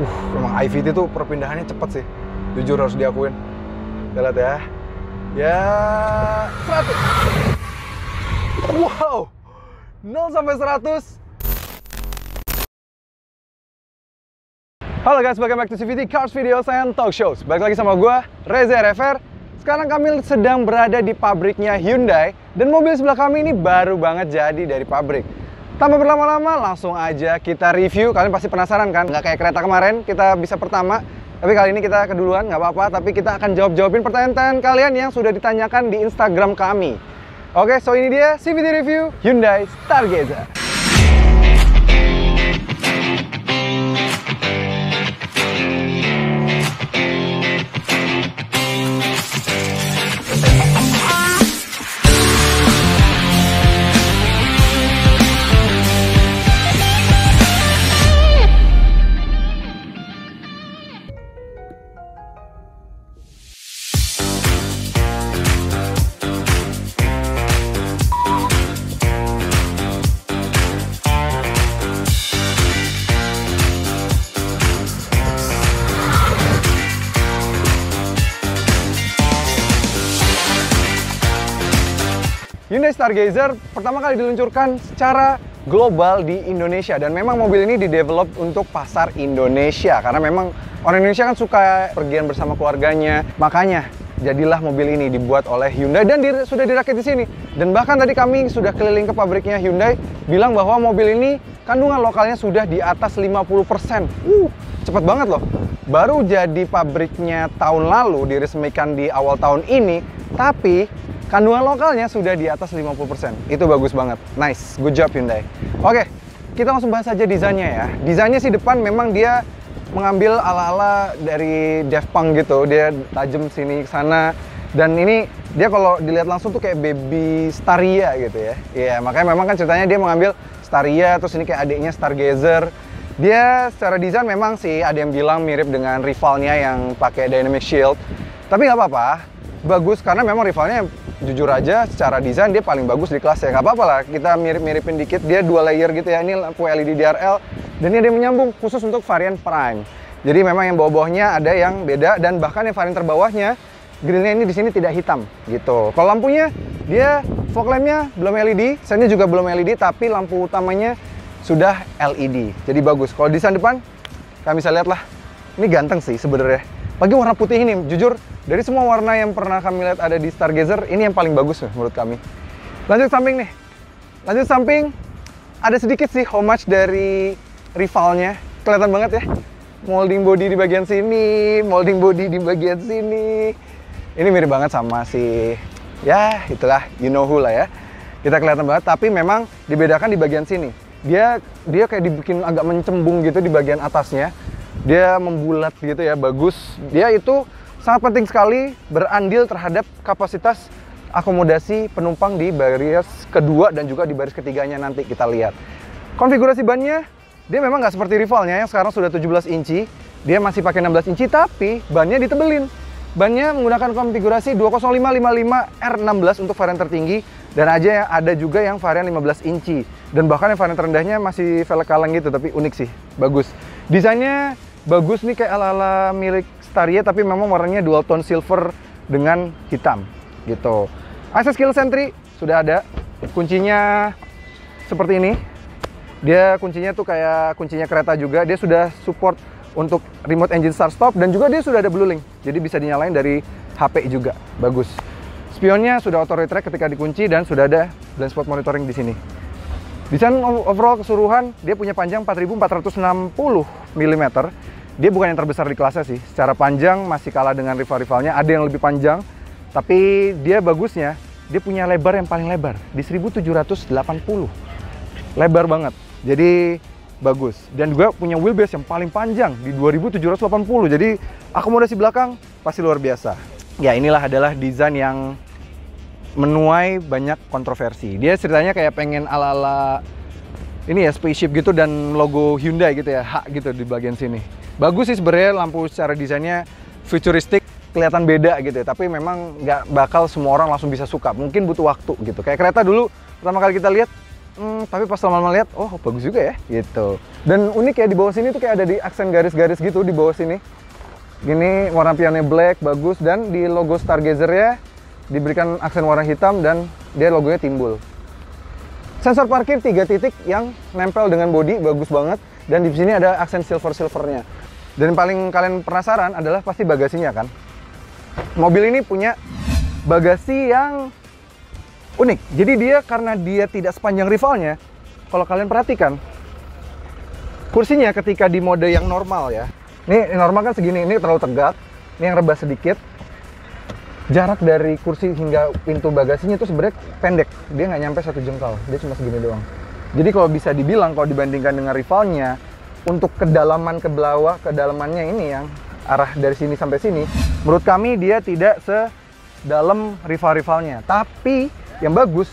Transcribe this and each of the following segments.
Emang iVT tuh perpindahannya cepet sih. Jujur harus diakuin. Kita lihat ya. Ya, 100. Wow. 0 sampai 100. Halo guys, welcome back to CVT Cars Videos and Talk Shows. Balik lagi sama gue, Reza RFR. Sekarang kami sedang berada di pabriknya Hyundai. Dan mobil sebelah kami ini baru banget jadi dari pabrik. Tanpa berlama-lama, langsung aja kita review. Kalian pasti penasaran kan? Nggak kayak kereta kemarin, kita bisa pertama. Tapi kali ini kita keduluan, nggak apa-apa. Tapi kita akan jawab-jawabin pertanyaan kalian yang sudah ditanyakan di Instagram kami. Oke, so ini dia CVT Review Hyundai Stargazer. Hyundai Stargazer pertama kali diluncurkan secara global di Indonesia, dan memang mobil ini didevelop untuk pasar Indonesia karena memang orang Indonesia kan suka pergian bersama keluarganya. Makanya jadilah mobil ini dibuat oleh Hyundai dan sudah dirakit di sini. Dan bahkan tadi kami sudah keliling ke pabriknya Hyundai, bilang bahwa mobil ini kandungan lokalnya sudah di atas 50%. Cepet banget loh. Baru jadi pabriknya tahun lalu, diresmikan di awal tahun ini, tapi kandungan lokalnya sudah di atas 50%. Itu bagus banget. Nice, good job Hyundai. Oke, kita langsung bahas aja desainnya ya. Desainnya sih depan memang dia mengambil ala-ala dari Daft Punk gitu. Dia tajam sini sana. Dan ini dia kalau dilihat langsung tuh kayak baby Staria gitu ya. Iya, makanya memang kan ceritanya dia mengambil Staria, terus ini kayak adiknya Stargazer. Dia secara desain memang sih ada yang bilang mirip dengan rivalnya yang pakai Dynamic Shield. Tapi nggak apa-apa, bagus karena memang rivalnya jujur aja secara desain dia paling bagus di kelasnya. Nggak apa-apa lah, kita mirip-miripin dikit. Dia 2 layer gitu ya, ini lampu LED DRL. Dan ini ada yang menyambung khusus untuk varian Prime. Jadi memang yang bawah-bawahnya ada yang beda, dan bahkan yang varian terbawahnya grillnya ini di sini tidak hitam gitu. Kalau lampunya, dia fog lampnya belum LED, sennya juga belum LED, tapi lampu utamanya sudah LED. Jadi bagus. Kalau desain depan, kalian bisa lihat lah. Ini ganteng sih sebenarnya. Apalagi warna putih ini, jujur dari semua warna yang pernah kami lihat ada di Stargazer, ini yang paling bagus menurut kami. Lanjut samping nih. Lanjut samping, ada sedikit sih homage dari rivalnya. Kelihatan banget ya. Molding body di bagian sini, molding body di bagian sini. Ini mirip banget sama si, ya itulah, you know who lah ya. Kita kelihatan banget, tapi memang dibedakan di bagian sini. Dia kayak dibikin agak mencembung gitu di bagian atasnya. Dia membulat gitu ya, bagus. Dia itu sangat penting sekali berandil terhadap kapasitas akomodasi penumpang di baris kedua dan juga di baris ketiganya nanti kita lihat. Konfigurasi bannya, dia memang nggak seperti rivalnya yang sekarang sudah 17 inci. Dia masih pakai 16 inci, tapi bannya ditebelin. Bannya menggunakan konfigurasi 20555R16 untuk varian tertinggi, dan ada juga yang varian 15 inci. Dan bahkan yang varian terendahnya masih velg kaleng gitu, tapi unik sih, bagus. Desainnya bagus nih, kayak ala-ala milik Staria, tapi memang warnanya dual tone silver dengan hitam gitu. Access keyless entry sudah ada. Kuncinya seperti ini. Dia kuncinya tuh kayak kuncinya kereta juga. Dia sudah support untuk remote engine start stop, dan juga dia sudah ada blue link. Jadi bisa dinyalain dari HP juga. Bagus. Spionnya sudah auto retract ketika dikunci, dan sudah ada blind spot monitoring di sini. Desain overall keseluruhan, dia punya panjang 4460 mm. Dia bukan yang terbesar di kelasnya sih. Secara panjang masih kalah dengan rival-rivalnya. Ada yang lebih panjang, tapi dia bagusnya, dia punya lebar yang paling lebar di 1780. Lebar banget. Jadi bagus. Dan juga punya wheelbase yang paling panjang di 2780. Jadi akomodasi belakang pasti luar biasa. Ya, inilah adalah desain yang menuai banyak kontroversi. Dia ceritanya kayak pengen ala-ala ini ya, spaceship gitu, dan logo Hyundai gitu ya, H gitu di bagian sini. Bagus sih sebenarnya, lampu secara desainnya futuristik, kelihatan beda gitu ya. Tapi memang nggak bakal semua orang langsung bisa suka. Mungkin butuh waktu gitu. Kayak kereta dulu pertama kali kita lihat, tapi pas lama-lama lihat, oh bagus juga ya, gitu. Dan unik ya, di bawah sini tuh kayak ada di aksen garis-garis gitu di bawah sini. Gini, warna pionnya black, bagus. Dan di logo Stargazer-nya diberikan aksen warna hitam dan dia logonya timbul. Sensor parkir 3 titik yang nempel dengan bodi, bagus banget. Dan di sini ada aksen silver-silvernya. Dan yang paling kalian penasaran adalah pasti bagasinya kan. Mobil ini punya bagasi yang unik. Jadi dia karena dia tidak sepanjang rivalnya, kalau kalian perhatikan, kursinya ketika di mode yang normal ya. Ini normal kan segini, ini terlalu tegak. Ini yang rebah sedikit. Jarak dari kursi hingga pintu bagasinya itu sebenarnya pendek. Dia nggak nyampe 1 jengkal, dia cuma segini doang. Jadi kalau bisa dibilang, kalau dibandingkan dengan rivalnya, untuk kedalaman ke bawah, kedalamannya ini yang arah dari sini sampai sini, menurut kami dia tidak sedalam rival-rivalnya. Tapi yang bagus,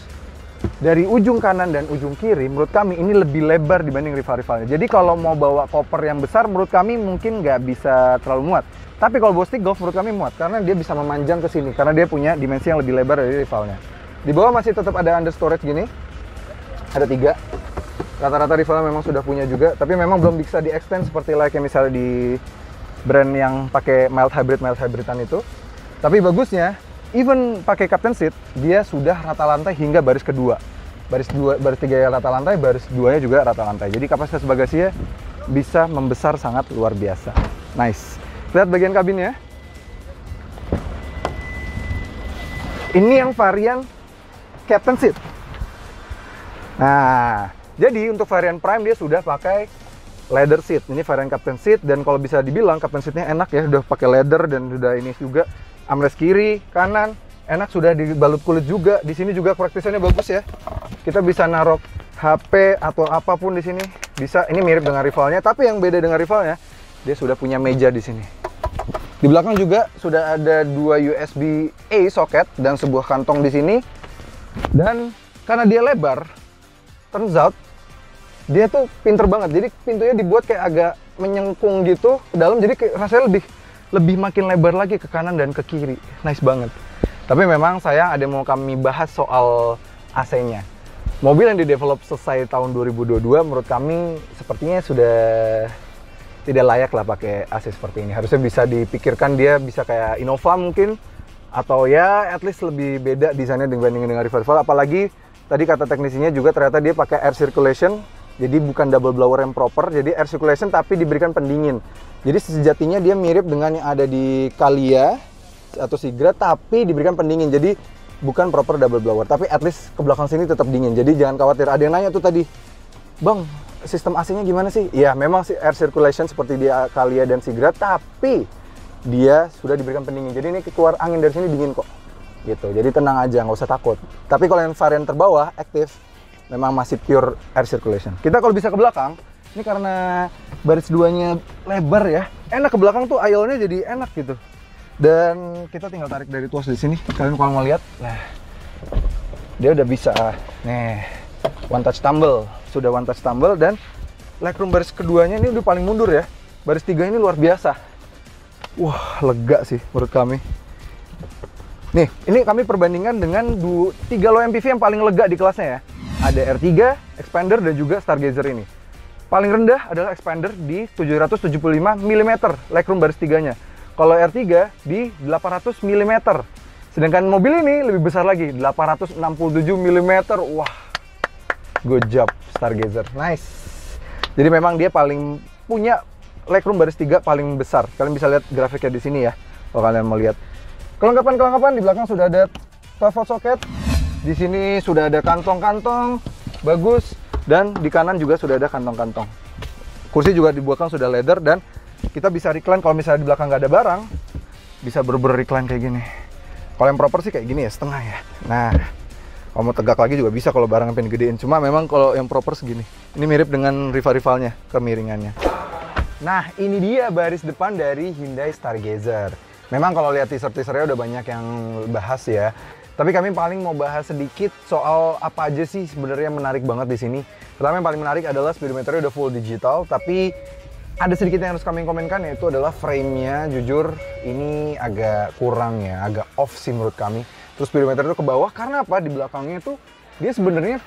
dari ujung kanan dan ujung kiri, menurut kami ini lebih lebar dibanding rival-rivalnya. Jadi kalau mau bawa koper yang besar, menurut kami mungkin nggak bisa terlalu muat. Tapi kalau bawa stick golf, menurut kami muat, karena dia bisa memanjang ke sini, karena dia punya dimensi yang lebih lebar dari rivalnya. Di bawah masih tetap ada under storage gini, ada 3. Rata-rata rivalnya memang sudah punya juga, tapi memang belum bisa di-extend seperti like misalnya di brand yang pakai mild hybridan itu. Tapi bagusnya, even pakai captain seat, dia sudah rata lantai hingga baris kedua. Baris 3 rata lantai, baris 2-nya juga rata lantai. Jadi kapasitas bagasinya bisa membesar sangat luar biasa. Nice. Lihat bagian kabinnya. Ini yang varian captain seat. Nah, jadi untuk varian Prime dia sudah pakai leather seat. Ini varian captain seat, dan kalau bisa dibilang captain seatnya enak ya, udah pakai leather dan sudah ini juga armrest kiri, kanan, enak, sudah dibalut kulit juga. Di sini juga praktisannya bagus ya. Kita bisa naruh HP atau apapun di sini. Bisa. Ini mirip dengan rivalnya, tapi yang beda dengan rivalnya, dia sudah punya meja di sini. Di belakang juga sudah ada 2 USB-A soket dan sebuah kantong di sini. Dan karena dia lebar, turns out dia tuh pinter banget. Jadi pintunya dibuat kayak agak menyengkung gitu ke dalam, jadi kayak rasanya lebih makin lebar lagi ke kanan dan ke kiri. Nice banget. Tapi memang sayang ada mau kami bahas soal AC-nya. Mobil yang didevelop selesai tahun 2022 menurut kami sepertinya sudah tidak layak lah pakai AC seperti ini. Harusnya bisa dipikirkan dia bisa kayak Innova mungkin, atau ya at least lebih beda desainnya dibandingin dengan rival-rival. Apalagi tadi kata teknisinya juga ternyata dia pakai air circulation. Jadi bukan double blower yang proper, jadi air circulation tapi diberikan pendingin. Jadi sejatinya dia mirip dengan yang ada di Calya atau Sigra, tapi diberikan pendingin. Jadi bukan proper double blower, tapi at least ke belakang sini tetap dingin. Jadi jangan khawatir. Ada yang nanya tuh tadi, Bang, sistem AC-nya gimana sih? Ya memang sih air circulation seperti di Calya dan Sigra, tapi dia sudah diberikan pendingin. Jadi ini keluar angin dari sini dingin kok. Gitu. Jadi tenang aja, nggak usah takut. Tapi kalau yang varian terbawah, aktif, memang masih pure air circulation. Kita kalau bisa ke belakang, ini karena baris 2-nya lebar ya, enak ke belakang tuh, aisle-nya jadi enak gitu. Dan kita tinggal tarik dari tuas di sini. Kalian kalau mau lihat, nah dia udah bisa, nih one touch tumble, sudah one touch tumble. Dan legroom baris keduanya ini udah paling mundur ya. Baris 3 ini luar biasa. Wah, lega sih menurut kami. Nih, ini kami perbandingkan dengan 3 low MPV yang paling lega di kelasnya ya. Ada R3, Expander, dan juga Stargazer ini. Paling rendah adalah Expander di 775 mm legroom baris 3-nya. Kalau R3 di 800 mm. Sedangkan mobil ini lebih besar lagi, 867 mm. Wah, good job Stargazer. Nice. Jadi memang dia paling punya legroom baris 3 paling besar. Kalian bisa lihat grafiknya di sini ya, kalau kalian mau lihat. Kelengkapan di belakang sudah ada 12 volt socket. Di sini sudah ada kantong-kantong, bagus. Dan di kanan juga sudah ada kantong-kantong. Kursi juga di belakang sudah leather, dan kita bisa recline kalau misalnya di belakang nggak ada barang, bisa ber recline kayak gini. Kalau yang proper sih kayak gini ya, setengah ya. Nah, kalau mau tegak lagi juga bisa kalau barang pengen gedein. Cuma memang kalau yang proper segini. Ini mirip dengan rival-rivalnya, kemiringannya. Nah, ini dia baris depan dari Hyundai Stargazer. Memang kalau lihat teaser-teasernya udah banyak yang bahas ya. Tapi kami paling mau bahas sedikit soal apa aja sih sebenarnya menarik banget di sini. Pertama yang paling menarik adalah speedometernya udah full digital, tapi ada sedikit yang harus kami komenkan, yaitu adalah frame-nya. Jujur ini agak kurang ya, agak off sih menurut kami. Terus speedometer itu ke bawah karena apa? Di belakangnya tuh dia sebenarnya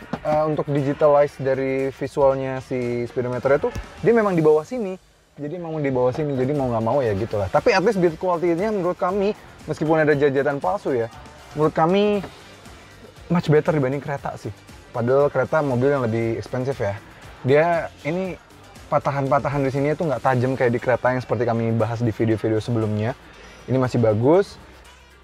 untuk digitalize dari visualnya si speedometernya tuh dia memang di bawah sini. Jadi memang di bawah sini, jadi mau nggak mau ya gitulah. Tapi at least build quality-nya menurut kami, meskipun ada jajanan palsu ya, menurut kami much better dibanding kereta sih. Padahal kereta mobil yang lebih expensive ya. Dia ini patahan-patahan di sini tuh nggak tajam kayak di kereta yang seperti kami bahas di video-video sebelumnya. Ini masih bagus.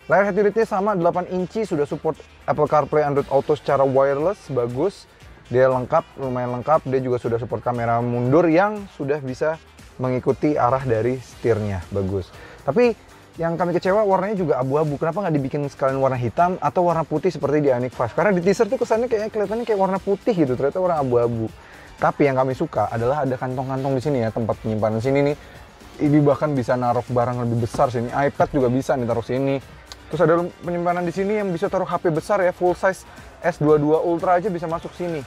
Layar head unitnya sama 8 inci, sudah support Apple CarPlay, Android Auto secara wireless, bagus. Dia lengkap, lumayan lengkap. Dia juga sudah support kamera mundur yang sudah bisa mengikuti arah dari setirnya, bagus. Tapi yang kami kecewa warnanya juga abu-abu. Kenapa nggak dibikin sekalian warna hitam atau warna putih seperti di Ioniq 5? Karena di teaser tuh kesannya kelihatannya kayak warna putih gitu, ternyata warna abu-abu. Tapi yang kami suka adalah ada kantong-kantong di sini ya, tempat penyimpanan sini nih. Ini bahkan bisa naruh barang lebih besar sini. iPad juga bisa nih taruh sini. Terus ada penyimpanan di sini yang bisa taruh HP besar ya, full size S22 Ultra aja bisa masuk sini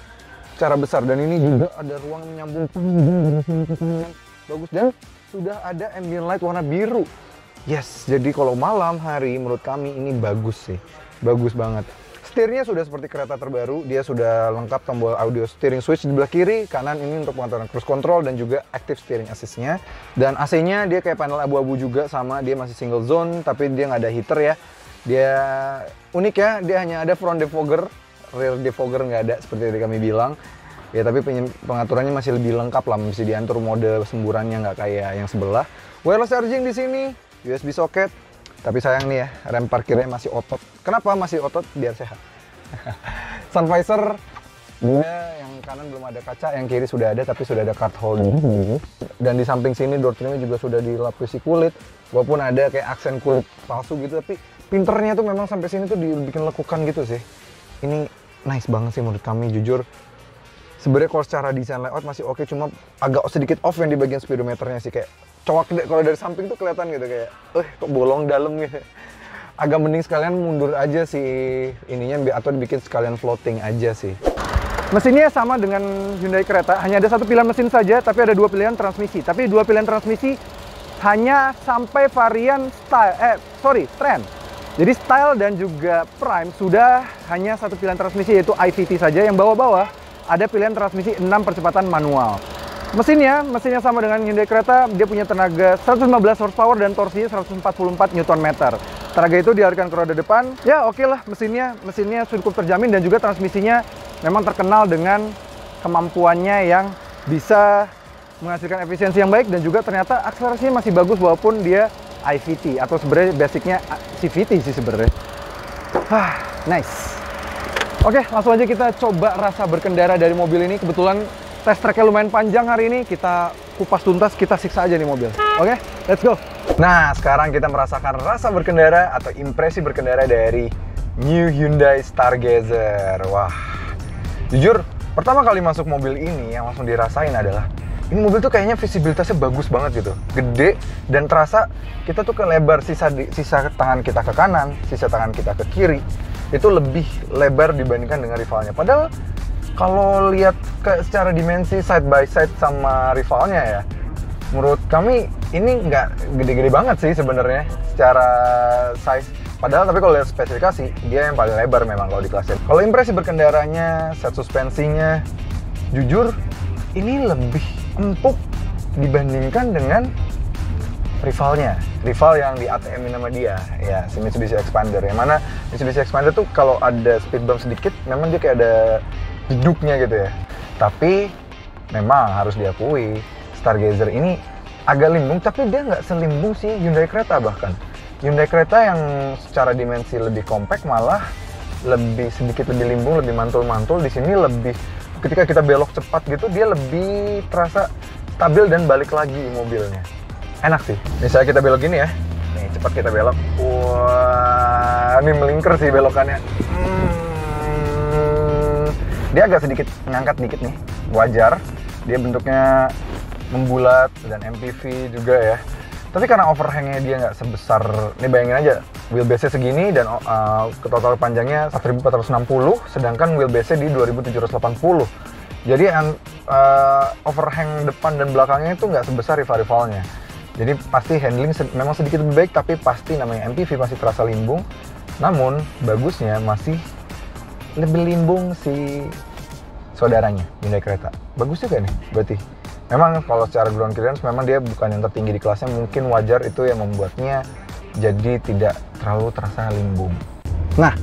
secara besar. Dan ini juga ada ruang menyambung bagus, dan sudah ada ambient light warna biru. Yes, jadi kalau malam hari menurut kami ini bagus sih, bagus banget. Setirnya sudah seperti kereta terbaru, dia sudah lengkap tombol audio steering switch di belah kiri, kanan ini untuk pengaturan cruise control dan juga active steering assist-nya. Dan AC-nya dia kayak panel abu-abu juga, sama dia masih single zone, tapi dia nggak ada heater ya. Dia unik ya, dia hanya ada front defogger, rear defogger nggak ada seperti yang kami bilang. Ya tapi pengaturannya masih lebih lengkap lah, masih diatur mode semburannya nggak kayak yang sebelah. Wireless charging di sini, USB socket. Tapi sayang nih ya, rem parkirnya masih otot. Kenapa masih otot? Biar sehat. Sun visor, dia yang kanan belum ada kaca, yang kiri sudah ada, tapi sudah ada card holder. Dan di samping sini door trimnya juga sudah dilapisi kulit. Walaupun ada kayak aksen kulit palsu gitu, tapi pinternya tuh memang sampai sini tuh dibikin lekukan gitu sih. Ini nice banget sih menurut kami, jujur. Sebenarnya kalau secara desain layout masih oke, cuma agak sedikit off yang di bagian speedometernya sih, kayak cowok kalau dari samping tuh kelihatan gitu kayak, kok bolong dalam gitu. Agak mending sekalian mundur aja sih ininya, atau dibikin sekalian floating aja sih. Mesinnya sama dengan Hyundai Creta, hanya ada satu pilihan mesin saja, tapi ada dua pilihan transmisi. Tapi dua pilihan transmisi hanya sampai varian Trend. Jadi Style dan juga Prime sudah hanya satu pilihan transmisi, yaitu IVT saja. Yang bawah-bawah ada pilihan transmisi 6 percepatan manual. Mesinnya sama dengan Hyundai Creta, dia punya tenaga 115 horsepower dan torsinya 144 Nm. Tenaga itu dialirkan ke roda depan. Ya oke lah, mesinnya cukup terjamin, dan juga transmisinya memang terkenal dengan kemampuannya yang bisa menghasilkan efisiensi yang baik, dan juga ternyata akselerasinya masih bagus walaupun dia IVT, atau sebenarnya basicnya CVT sih sebenarnya. Nice. Oke, langsung aja kita coba rasa berkendara dari mobil ini. Kebetulan test track-nya lumayan panjang hari ini. Kita kupas tuntas, kita siksa aja nih mobil. Oke, let's go. Nah, sekarang kita merasakan rasa berkendara atau impresi berkendara dari New Hyundai Stargazer. Wah, jujur, pertama kali masuk mobil ini yang langsung dirasain adalah ini mobil tuh kayaknya visibilitasnya bagus banget gitu, gede, dan terasa kita tuh kelebar, sisa tangan kita ke kanan, sisa tangan kita ke kiri, itu lebih lebar dibandingkan dengan rivalnya. Padahal kalau lihat secara dimensi side by side sama rivalnya ya, menurut kami ini nggak gede-gede banget sih sebenarnya secara size. Padahal tapi kalau lihat spesifikasi, dia yang paling lebar memang kalau di kelasnya. Kalau impresi berkendaranya, set suspensinya, jujur ini lebih empuk dibandingkan dengan rival yang di ATM nama dia ya, si Mitsubishi Expander. Yang mana Mitsubishi Expander tuh kalau ada speed bump sedikit memang dia kayak ada jeduknya gitu ya. Tapi memang harus diakui Stargazer ini agak limbung, tapi dia nggak selimbung si Hyundai Creta. Bahkan Hyundai Creta yang secara dimensi lebih compact malah sedikit lebih limbung, lebih mantul-mantul. Di sini lebih, ketika kita belok cepat gitu, dia lebih terasa stabil dan balik lagi mobilnya. Enak sih. Misalnya kita belok gini ya, nih cepat kita belok. Wah, ini melingkar sih belokannya. Dia agak sedikit ngangkat dikit nih, wajar. Dia bentuknya membulat dan MPV juga ya. Tapi karena overhangnya dia nggak sebesar, nih bayangin aja, wheelbase-nya segini dan total panjangnya 1460, sedangkan wheelbase-nya di 2780. Jadi overhang depan dan belakangnya itu nggak sebesar rival-rivalnya. Jadi pasti handling memang sedikit lebih baik, tapi pasti namanya MPV masih terasa limbung. Namun bagusnya masih lebih limbung si saudaranya Hyundai Creta. Bagus juga nih berarti. Memang kalau secara ground clearance memang dia bukan yang tertinggi di kelasnya, mungkin wajar itu yang membuatnya jadi tidak terlalu terasa limbung. Nah,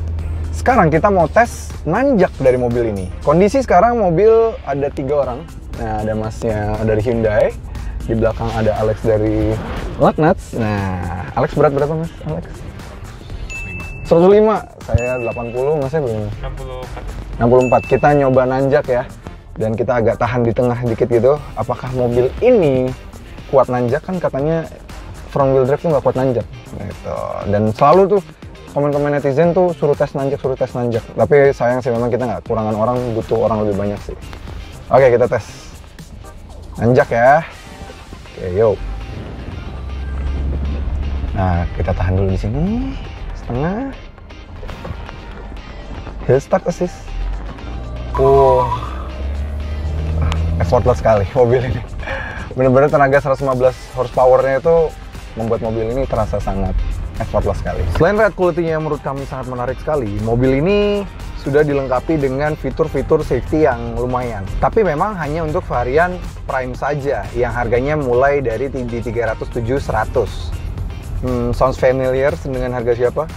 sekarang kita mau tes nanjak dari mobil ini. Kondisi sekarang mobil ada 3 orang. Nah, ada masnya dari Hyundai, di belakang ada Alex dari Lugnuts. Nah, Alex berat berapa mas? Alex? 105, saya 80, masnya berapa? 64. Kita nyoba nanjak ya. Dan kita agak tahan di tengah dikit gitu. Apakah mobil ini kuat nanjak? Kan katanya front wheel drive tuh nggak kuat nanjak gitu. Dan selalu tuh komen-komen netizen tuh suruh tes nanjak. Tapi sayang sih memang kita nggak kurangan orang, butuh orang lebih banyak sih. Oke, kita tes nanjak ya. Oke, yuk. Nah, kita tahan dulu di sini setengah. Hill start assist. Effortless sekali mobil ini. Bener-bener tenaga 115 horsepower-nya itu membuat mobil ini terasa sangat effortless sekali. Selain ride quality-nya yang menurut kami sangat menarik sekali, mobil ini sudah dilengkapi dengan fitur-fitur safety yang lumayan. Tapi memang hanya untuk varian Prime saja, yang harganya mulai dari di 307-100. Sounds familiar dengan harga siapa?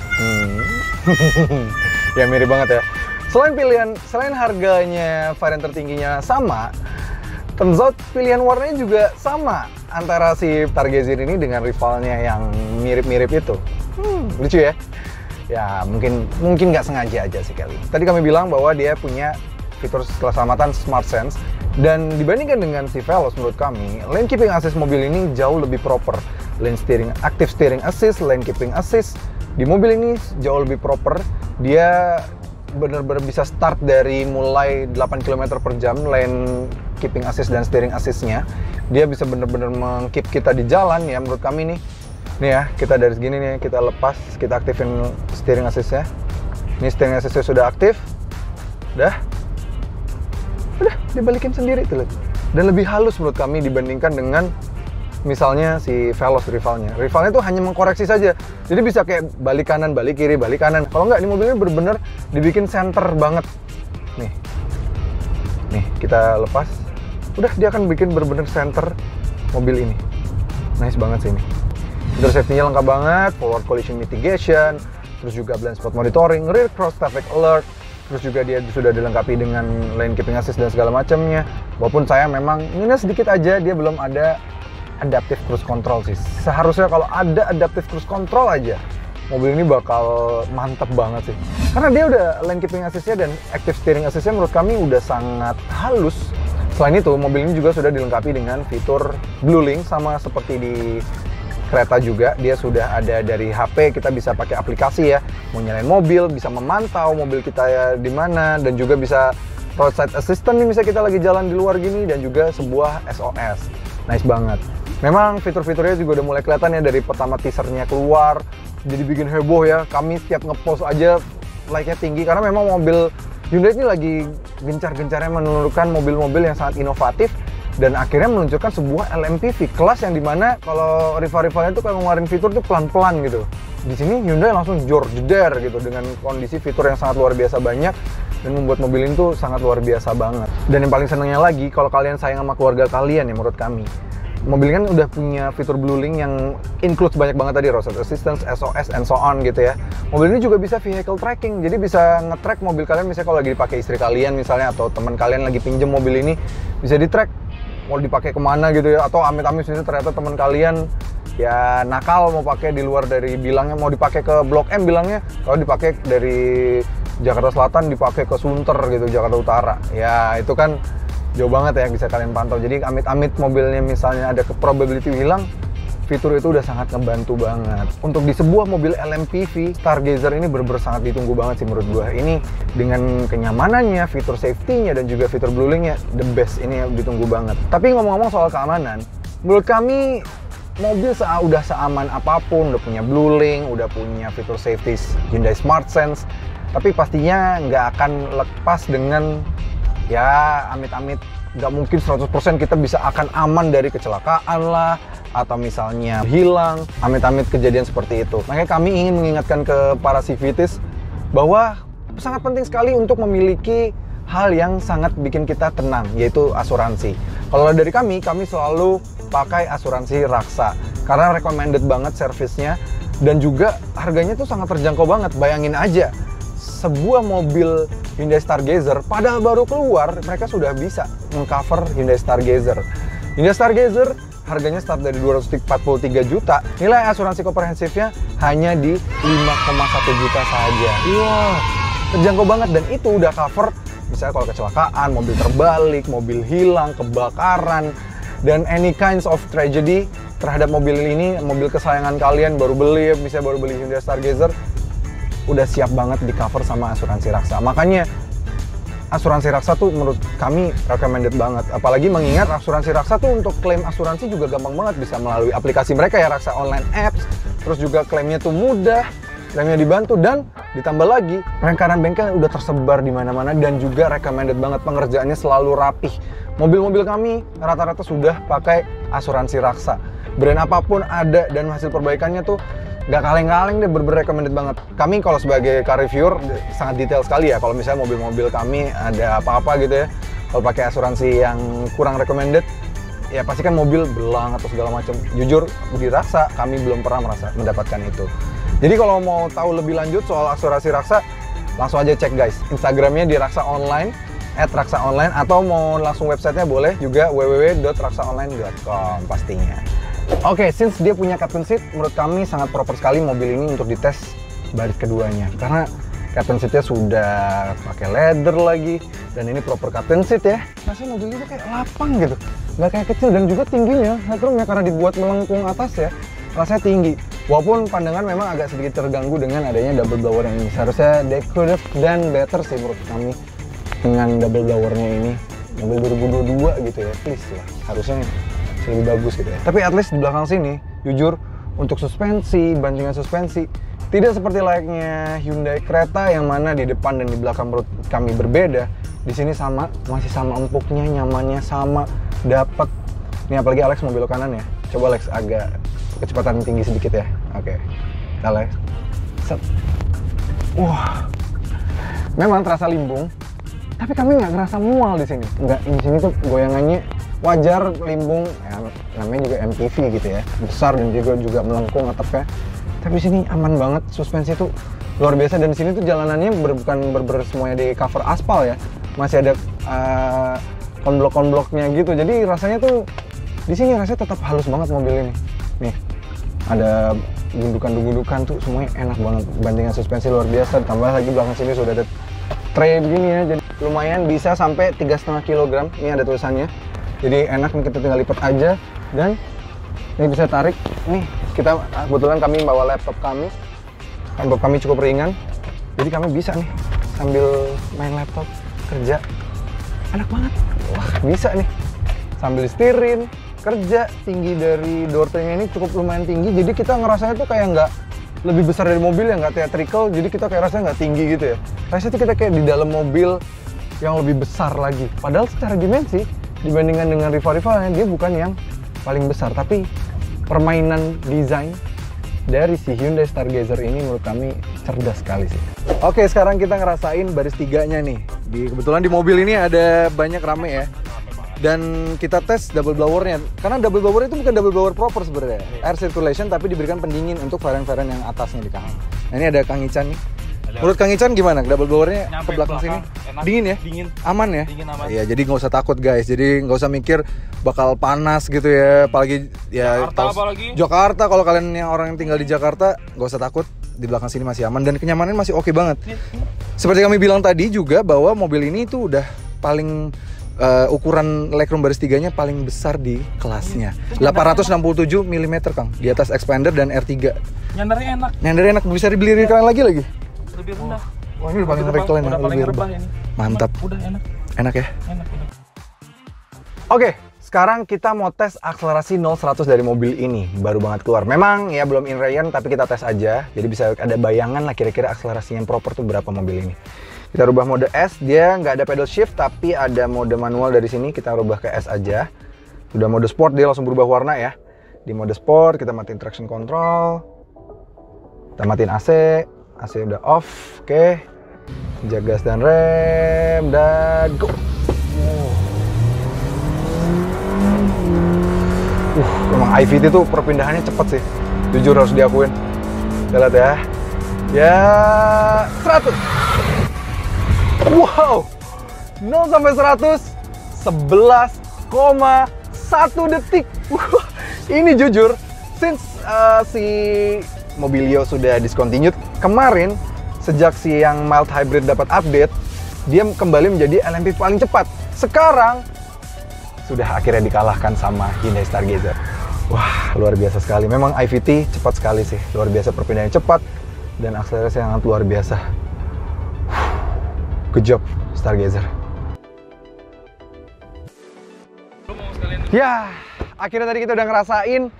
Ya mirip banget ya. Selain harganya varian tertingginya sama, turns out pilihan warnanya juga sama antara si Stargazer ini dengan rivalnya yang mirip-mirip itu. Lucu ya? Ya mungkin nggak sengaja aja sih kali. Tadi kami bilang bahwa dia punya fitur keselamatan Smart Sense, dan dibandingkan dengan si Veloz menurut kami, lane keeping assist mobil ini jauh lebih proper. Active steering assist, lane keeping assist di mobil ini jauh lebih proper. Dia benar-benar bisa start dari mulai 8 km per jam lane keeping assist dan steering assistnya. Dia bisa benar-benar meng-keep kita di jalan ya menurut kami nih. Nih ya, kita dari segini nih, kita lepas, kita aktifin steering assistnya. Ini steering assistnya sudah aktif. Udah dibalikin sendiri tuh. Dan lebih halus menurut kami dibandingkan dengan misalnya si Veloz rivalnya. Rivalnya tuh hanya mengkoreksi saja. Jadi bisa kayak balik kanan, balik kiri, balik kanan. Kalau nggak, ini mobilnya bener-bener dibikin center banget. Nih, kita lepas. Udah, dia akan bikin bener-bener center mobil ini. Nice banget sih ini. Fitur safety-nya lengkap banget, forward collision mitigation, terus juga blind spot monitoring, rear cross traffic alert, terus juga dia sudah dilengkapi dengan lane keeping assist dan segala macamnya. Walaupun saya memang minus sedikit aja, dia belum ada adaptive cruise control sih. Seharusnya kalau ada adaptive cruise control aja, mobil ini bakal mantep banget sih. Karena dia udah lane keeping assist-nya dan active steering assist-nya menurut kami udah sangat halus. Selain itu, mobil ini juga sudah dilengkapi dengan fitur Blue Link, sama seperti di Creta juga. Dia sudah ada dari HP, kita bisa pakai aplikasi ya. Mau nyalain mobil, bisa memantau mobil kita ya di mana, dan juga bisa roadside assistant nih, misalnya kita lagi jalan di luar gini, dan juga sebuah SOS. Nice banget. Memang fitur-fiturnya juga udah mulai kelihatan ya dari pertama teasernya keluar. Jadi bikin heboh ya. Kami setiap ngepost aja like-nya tinggi, karena memang mobil Hyundai ini lagi gencar-gencarnya menurunkan mobil-mobil yang sangat inovatif, dan akhirnya meluncurkan sebuah LMPV kelas yang dimana kalau rival-rivalnya tuh kalau ngeluarin fitur tuh pelan-pelan gitu. Di sini Hyundai langsung jor-jeder gitu dengan kondisi fitur yang sangat luar biasa banyak, dan membuat mobil ini tuh sangat luar biasa banget. Dan yang paling senangnya lagi, kalau kalian sayang sama keluarga kalian ya menurut kami, mobil kan udah punya fitur Blue Link yang includes banyak banget tadi, roadside assistance, SOS, and so on gitu ya. Mobil ini juga bisa vehicle tracking, jadi bisa nge-track mobil kalian misalnya kalau lagi dipakai istri kalian misalnya, atau teman kalian lagi pinjem mobil ini, bisa di-track mau dipakai kemana gitu ya. Atau amit-amit ini ternyata teman kalian ya nakal mau pakai di luar dari bilangnya, mau dipakai ke Blok M bilangnya, kalau dipakai dari Jakarta Selatan dipakai ke Sunter gitu, Jakarta Utara. Ya itu kan jauh banget ya, bisa kalian pantau. Jadi amit-amit mobilnya misalnya ada probability hilang, fitur itu udah sangat ngebantu banget. Untuk di sebuah mobil LMPV, Stargazer ini bener-bener sangat ditunggu banget sih menurut gua. Ini dengan kenyamanannya, fitur safety-nya, dan juga fitur Blue Link-nya, the best, ini ditunggu banget. Tapi ngomong-ngomong soal keamanan, menurut kami mobil udah seaman apapun, udah punya Blue Link, udah punya fitur safety Hyundai Smart Sense, tapi pastinya nggak akan lepas dengan ya amit-amit, nggak mungkin 100% kita bisa akan aman dari kecelakaan lah, atau misalnya hilang, amit-amit kejadian seperti itu. Makanya kami ingin mengingatkan ke para CVTs bahwa sangat penting sekali untuk memiliki hal yang sangat bikin kita tenang, yaitu asuransi. Kalau dari kami selalu pakai asuransi Raksa karena recommended banget servisnya dan juga harganya tuh sangat terjangkau banget. Bayangin aja, sebuah mobil Hyundai Stargazer padahal baru keluar, mereka sudah bisa mengcover Hyundai Stargazer. Hyundai Stargazer harganya start dari 243 juta, nilai asuransi komprehensifnya hanya di 5,1 juta saja. Wah, terjangkau banget, dan itu udah cover misalnya kalau kecelakaan, mobil terbalik, mobil hilang, kebakaran, dan any kinds of tragedy terhadap mobil ini, mobil kesayangan kalian baru beli, misalnya baru beli Hyundai Stargazer, udah siap banget di cover sama asuransi Raksa. Makanya asuransi Raksa tuh menurut kami recommended banget. Apalagi mengingat asuransi Raksa tuh untuk klaim asuransi juga gampang banget, bisa melalui aplikasi mereka ya, Raksa Online Apps. Terus juga klaimnya tuh mudah, klaimnya dibantu, dan ditambah lagi perengkaran bengkel udah tersebar di mana-mana dan juga recommended banget, pengerjaannya selalu rapih. Mobil-mobil kami rata-rata sudah pakai asuransi Raksa. Brand apapun ada dan hasil perbaikannya tuh nggak kaleng-kaleng deh, bener-bener recommended banget. Kami kalau sebagai car reviewer sangat detail sekali ya, kalau misalnya mobil-mobil kami ada apa-apa gitu ya, kalau pakai asuransi yang kurang recommended, ya pastikan mobil belang atau segala macam. Jujur di Raksa kami belum pernah mendapatkan itu. Jadi kalau mau tahu lebih lanjut soal asuransi Raksa, langsung aja cek guys Instagramnya di Raksa Online, @raksaonline, atau mau langsung websitenya boleh juga, www.raksaonline.com pastinya. Oke, since dia punya captain seat, menurut kami sangat proper sekali mobil ini untuk dites baris keduanya. Karena captain seatnya sudah pakai leather lagi, dan ini proper captain seat ya. Rasanya mobil itu kayak lapang gitu, nggak kayak kecil, dan juga tingginya, headroomnya karena dibuat melengkung atas ya, rasanya tinggi. Walaupun pandangan memang agak sedikit terganggu dengan adanya double blower yang ini. Seharusnya they could have done better sih menurut kami dengan double blowernya ini. Mobil 2022 gitu ya, please lah, harusnya lebih bagus gitu ya. Tapi at least di belakang sini, jujur untuk suspensi, bantingan suspensi tidak seperti layaknya Hyundai Creta yang mana di depan dan di belakang menurut kami berbeda. Di sini sama, masih sama empuknya, nyamannya sama, dapat. Ini apalagi Alex mau belok kanan ya. Coba Alex agak kecepatan tinggi sedikit ya. Oke, Alex. Set. Wah, memang terasa limbung, tapi kami nggak ngerasa mual di sini. Nggak, di sini tuh goyangannya wajar, limbung, ya, namanya juga MPV gitu ya, besar dan juga melengkung atapnya. Tapi di sini aman banget, suspensi tuh luar biasa, dan di sini tuh jalanannya bukan semuanya di cover aspal ya, masih ada konblok-konbloknya gitu. Jadi rasanya tuh di sini rasanya tetap halus banget mobil ini. Nih, ada gundukan-gundukan tuh semuanya enak banget. Bandingan suspensi luar biasa, tambah lagi belakang sini sudah ada tray begini ya, jadi lumayan bisa sampai 3,5 kg. Ini ada tulisannya. Jadi enak nih, kita tinggal lipat aja, dan ini bisa tarik. Nih, kita kebetulan kami bawa laptop kami cukup ringan, jadi kami bisa nih sambil main laptop kerja, enak banget. Wah, bisa nih sambil setirin kerja. Tinggi dari door tray-nya ini cukup lumayan tinggi, jadi kita ngerasanya tuh kayak nggak lebih besar dari mobil ya, nggak theatrical, jadi kita kayak rasanya nggak tinggi gitu ya. Rasanya tuh kita kayak di dalam mobil yang lebih besar lagi, padahal secara dimensi dibandingkan dengan rival-rivalnya dia bukan yang paling besar. Tapi permainan desain dari si Hyundai Stargazer ini menurut kami cerdas sekali sih. Oke, sekarang kita ngerasain baris tiganya nih. Kebetulan di mobil ini ada banyak rame ya, dan kita tes double blowernya. Karena double blower itu bukan double blower proper sebenarnya, air circulation, tapi diberikan pendingin untuk varian-varian yang atasnya di kanan. Nah, ini ada Kang Ican nih. Menurut Kang Ican gimana double blowernya ke belakang sini? Enak, dingin ya? Dingin. Aman ya? Dingin, aman. Iya, jadi nggak usah takut guys. Jadi nggak usah mikir bakal panas gitu ya. Apalagi ya Jakarta, kalau kalian yang orang yang tinggal di Jakarta, nggak usah takut. Di belakang sini masih aman dan kenyamanan masih oke banget. Seperti kami bilang tadi juga bahwa mobil ini tuh udah paling ukuran legroom baris tiganya paling besar di kelasnya. 867 mm Kang, di atas Expander dan R3. Nyandarnya enak, bisa dibeli di kalian lagi. Lebih rendah. Wah, ini udah paling recline ya, lebih rebah ini. Mantap. Udah enak. Enak ya? Enak. Oke, sekarang kita mau tes akselerasi 0-100 dari mobil ini. Baru banget keluar. Memang ya belum in rain, tapi kita tes aja. Jadi bisa ada bayangan lah kira-kira akselerasi yang proper tuh berapa mobil ini. Kita rubah mode S, dia nggak ada pedal shift, tapi ada mode manual dari sini. Kita rubah ke S aja. Udah mode sport, dia langsung berubah warna ya. Di mode sport, kita matiin traction control. Kita matiin AC. AC udah off, oke. Injak gas dan rem, dan go. Emang iVT tuh perpindahannya cepet sih, jujur harus diakuin. Kita lihat ya. Ya, 100. Wow, 0 sampai 100 11,1 detik. Ini jujur, since si Mobilio sudah discontinued kemarin, sejak si yang mild hybrid dapat update, dia kembali menjadi LMP paling cepat. Sekarang sudah akhirnya dikalahkan sama Hyundai Stargazer. Wah, luar biasa sekali. Memang iVT cepat sekali sih, luar biasa, perpindahannya cepat dan akselerasi sangat luar biasa. Good job Stargazer. Ya, akhirnya tadi kita udah ngerasain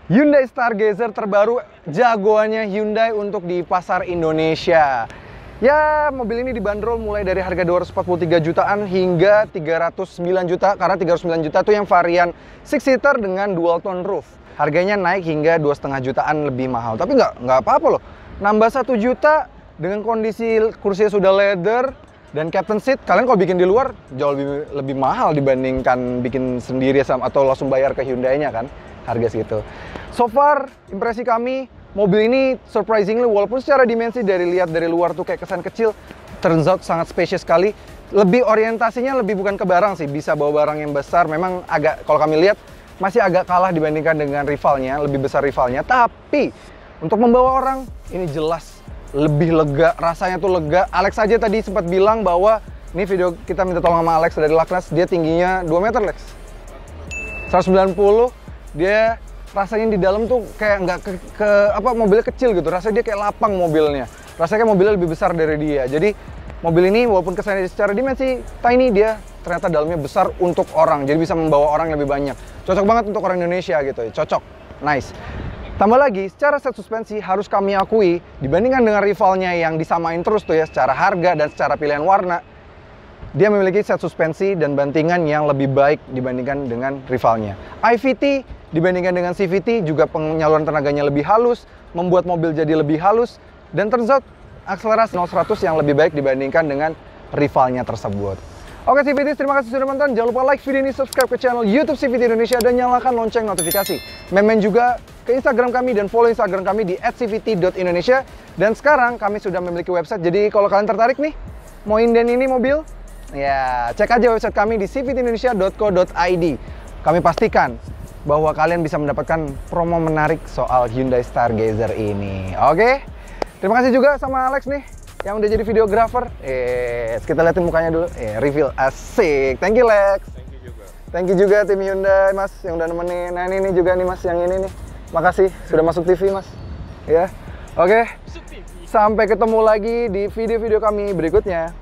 Hyundai Stargazer terbaru, jagoannya Hyundai untuk di pasar Indonesia. Ya, mobil ini dibanderol mulai dari harga 243 jutaan hingga 309 juta, karena 309 juta itu yang varian 6-seater dengan dual tone roof. Harganya naik hingga 2,5 jutaan lebih mahal, tapi nggak apa-apa loh. Nambah 1 juta dengan kondisi kursinya sudah leather dan captain seat. Kalian kalau bikin di luar jauh lebih mahal dibandingkan bikin sendiri atau langsung bayar ke Hyundai-nya kan, harga segitu. So far, impresi kami, mobil ini surprisingly, walaupun secara dimensi lihat dari luar tuh kayak kesan kecil, turns out sangat spacious sekali. Lebih orientasinya lebih bukan ke barang sih, bisa bawa barang yang besar. Memang agak, kalau kami lihat, masih agak kalah dibandingkan dengan rivalnya, lebih besar rivalnya. Tapi, untuk membawa orang, ini jelas lebih lega, rasanya tuh lega. Alex aja tadi sempat bilang bahwa, ini video kita minta tolong sama Alex dari Laknas, dia tingginya 2 meter, Lex. 190, dia rasanya di dalam tuh kayak nggak mobilnya kecil gitu, rasanya dia kayak lapang mobilnya, rasanya kayak mobilnya lebih besar dari dia. Jadi mobil ini walaupun kesannya secara dimensi tiny, dia ternyata dalamnya besar untuk orang, jadi bisa membawa orang lebih banyak. Cocok banget untuk orang Indonesia gitu ya, cocok, nice. Tambah lagi, secara set suspensi harus kami akui, dibandingkan dengan rivalnya yang disamain terus tuh ya, secara harga dan secara pilihan warna, dia memiliki set suspensi dan bantingan yang lebih baik dibandingkan dengan rivalnya. iVT dibandingkan dengan CVT juga penyaluran tenaganya lebih halus, membuat mobil jadi lebih halus, dan turns out akselerasi 0-100 yang lebih baik dibandingkan dengan rivalnya tersebut. Oke CVT, terima kasih sudah nonton. Jangan lupa like video ini, subscribe ke channel YouTube CVT Indonesia, dan nyalakan lonceng notifikasi. Main juga ke Instagram kami dan follow Instagram kami di @cvt.indonesia. Dan sekarang kami sudah memiliki website, jadi kalau kalian tertarik nih, mau inden ini mobil, ya cek aja website kami di cvtindonesia.co.id. Kami pastikan bahwa kalian bisa mendapatkan promo menarik soal Hyundai Stargazer ini. Oke? Terima kasih juga sama Alex nih yang udah jadi videographer. Kita liatin mukanya dulu. Reveal asik. Thank you Lex. Thank you juga. Thank you juga tim Hyundai Mas yang udah nemenin. Nah ini juga nih Mas yang ini nih. Makasih sudah masuk TV Mas. Ya. Oke. Sampai ketemu lagi di video-video kami berikutnya.